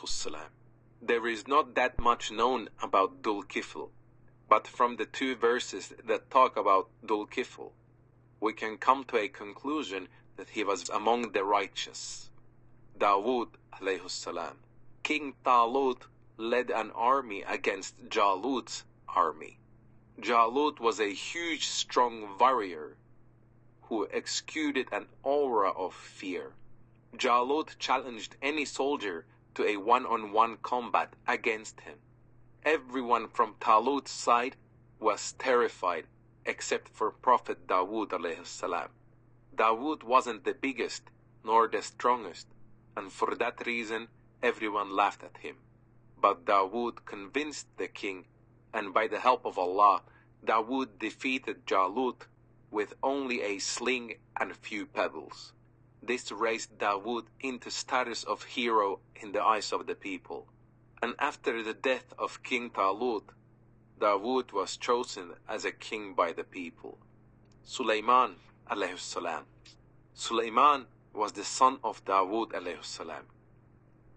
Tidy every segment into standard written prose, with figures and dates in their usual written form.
salam. There is not that much known about Dhul Kifl, but from the 2 verses that talk about Dhul Kifl, we can come to a conclusion that he was among the righteous. Dawood alayhi salam. King Talut led an army against Jalut's army. Jalut was a huge, strong warrior who exuded an aura of fear. Jalut challenged any soldier to a one-on-one combat against him. Everyone from Talut's side was terrified except for Prophet Dawood alayhi salam. Dawood wasn't the biggest nor the strongest, and for that reason everyone laughed at him. But Dawood convinced the king, and by the help of Allah, Dawood defeated Jalut with only a sling and few pebbles. This raised Dawood into status of hero in the eyes of the people. And after the death of King Talut, Dawood was chosen as a king by the people. Sulaiman alayhi salam. Sulaiman was the son of Dawood alayhi salam.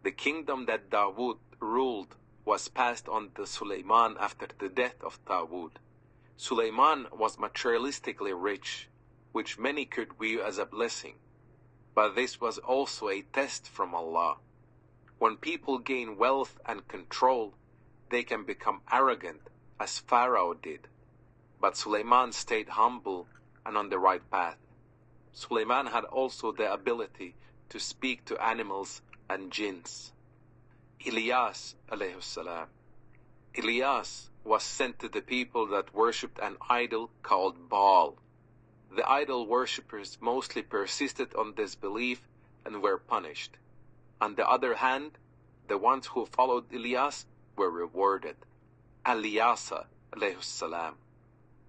The kingdom that Dawood ruled was passed on to Sulaiman after the death of Dawood. Sulaiman was materialistically rich, which many could view as a blessing. But this was also a test from Allah. When people gain wealth and control, they can become arrogant, as Pharaoh did. But Sulaiman stayed humble and on the right path. Sulaiman had also the ability to speak to animals and jinns. Ilyas alayhi salam. Ilyas was sent to the people that worshipped an idol called Baal. The idol worshippers mostly persisted on this belief and were punished. On the other hand, the ones who followed Ilyas were rewarded. Ilyasa alayhi salam.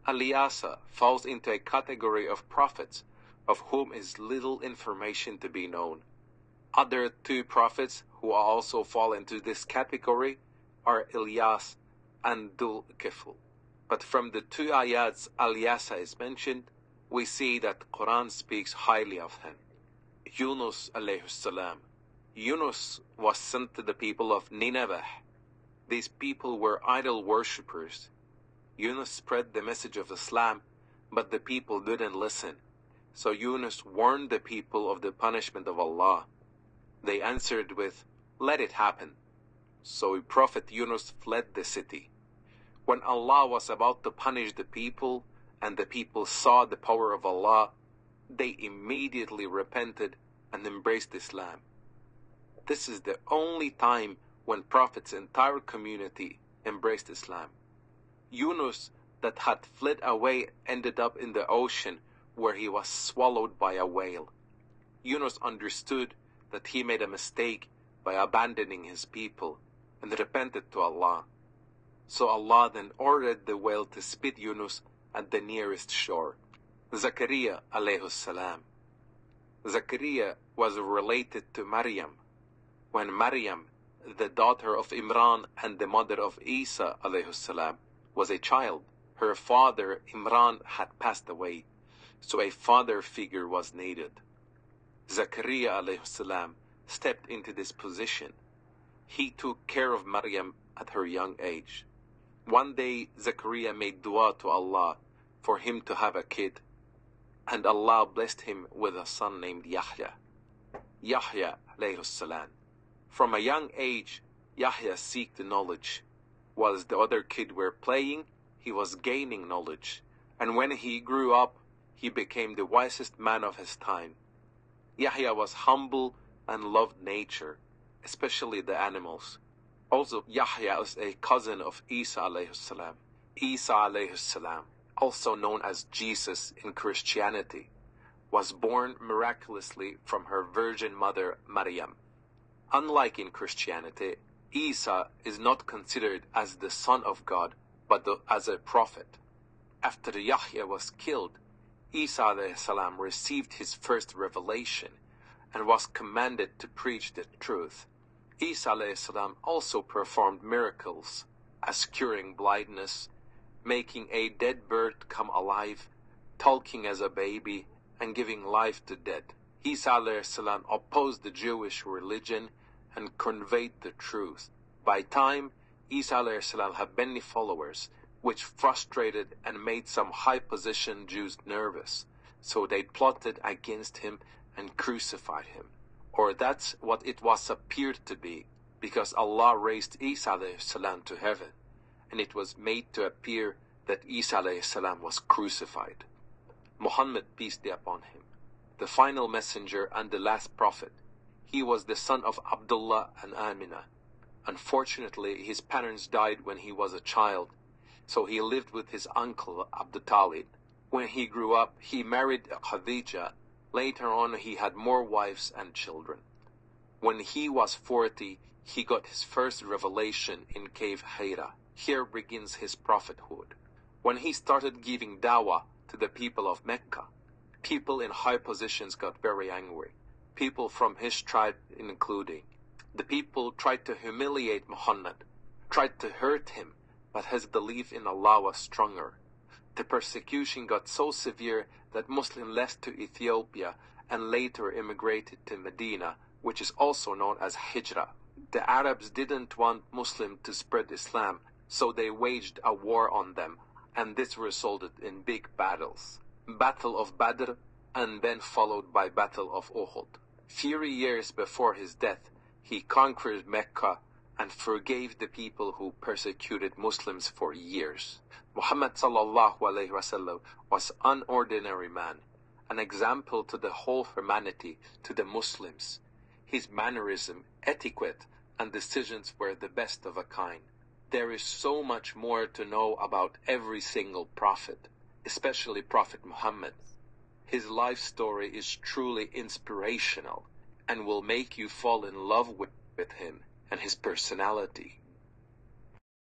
Ilyasa falls into a category of prophets of whom is little information to be known. Other 2 prophets who also fall into this category are Ilyas and Dhul Kifl. But from the 2 ayats Ilyasa is mentioned, we see that Quran speaks highly of him. Yunus alayhi salam. Yunus was sent to the people of Nineveh. These people were idol worshippers. Yunus spread the message of Islam, but the people didn't listen. So Yunus warned the people of the punishment of Allah. They answered with, "Let it happen." So Prophet Yunus fled the city. When Allah was about to punish the people, and the people saw the power of Allah, they immediately repented and embraced Islam. This is the only time when Prophet's entire community embraced Islam. Yunus, that had fled away, ended up in the ocean where he was swallowed by a whale. Yunus understood that he made a mistake by abandoning his people and repented to Allah. So Allah then ordered the whale to spit Yunus at the nearest shore. Zakaria alayhi salam. Zakaria was related to Maryam. When Maryam, the daughter of Imran and the mother of Isa alayhi salam, was a child, her father Imran had passed away, so a father figure was needed. Zakaria alayhi salam stepped into this position. He took care of Maryam at her young age. One day, Zakaria made dua to Allah for him to have a kid, and Allah blessed him with a son named Yahya. Yahya alayhi salam. From a young age, Yahya seeked knowledge. Whilst the other kids were playing, he was gaining knowledge, and when he grew up, he became the wisest man of his time. Yahya was humble and loved nature, especially the animals. Also, Yahya is a cousin of Isa alayhi salam. Isa alayhi salam, also known as Jesus in Christianity, was born miraculously from her virgin mother Maryam. Unlike in Christianity, Isa is not considered as the son of God, but as a prophet. After Yahya was killed, Isa alayhi salam received his first revelation and was commanded to preach the truth. Isa alayhi salam also performed miracles, as curing blindness, making a dead bird come alive, talking as a baby, and giving life to dead. Isa alayhi salam opposed the Jewish religion and conveyed the truth. By time, Isa alayhi salam had many followers, which frustrated and made some high-positioned Jews nervous. So they plotted against him and crucified him. Or that's what it was appeared to be, because Allah raised Isa alayhi salam to heaven, and it was made to appear that Isa alayhi salam was crucified. Muhammad, peace be upon him, the final messenger and the last prophet, he was the son of Abdullah and Amina. Unfortunately, his parents died when he was a child, so he lived with his uncle Abu Talib. When he grew up, he married Khadija. Later on, he had more wives and children. When he was 40, he got his first revelation in cave Hira. Here begins his prophethood. When he started giving dawah to the people of Mecca, people in high positions got very angry. People from his tribe including. The people tried to humiliate Muhammad, tried to hurt him, but his belief in Allah was stronger. The persecution got so severe that Muslims left to Ethiopia and later immigrated to Medina, which is also known as Hijrah. The Arabs didn't want Muslims to spread Islam, so they waged a war on them, and this resulted in big battles. Battle of Badr, and then followed by Battle of Uhud. Few years before his death, he conquered Mecca and forgave the people who persecuted Muslims for years. Muhammad sallallahu alaihi wasallam was an ordinary man, an example to the whole humanity, to the Muslims. His mannerism, etiquette, and decisions were the best of a kind. There is so much more to know about every single prophet, especially Prophet Muhammad. His life story is truly inspirational and will make you fall in love with him and his personality.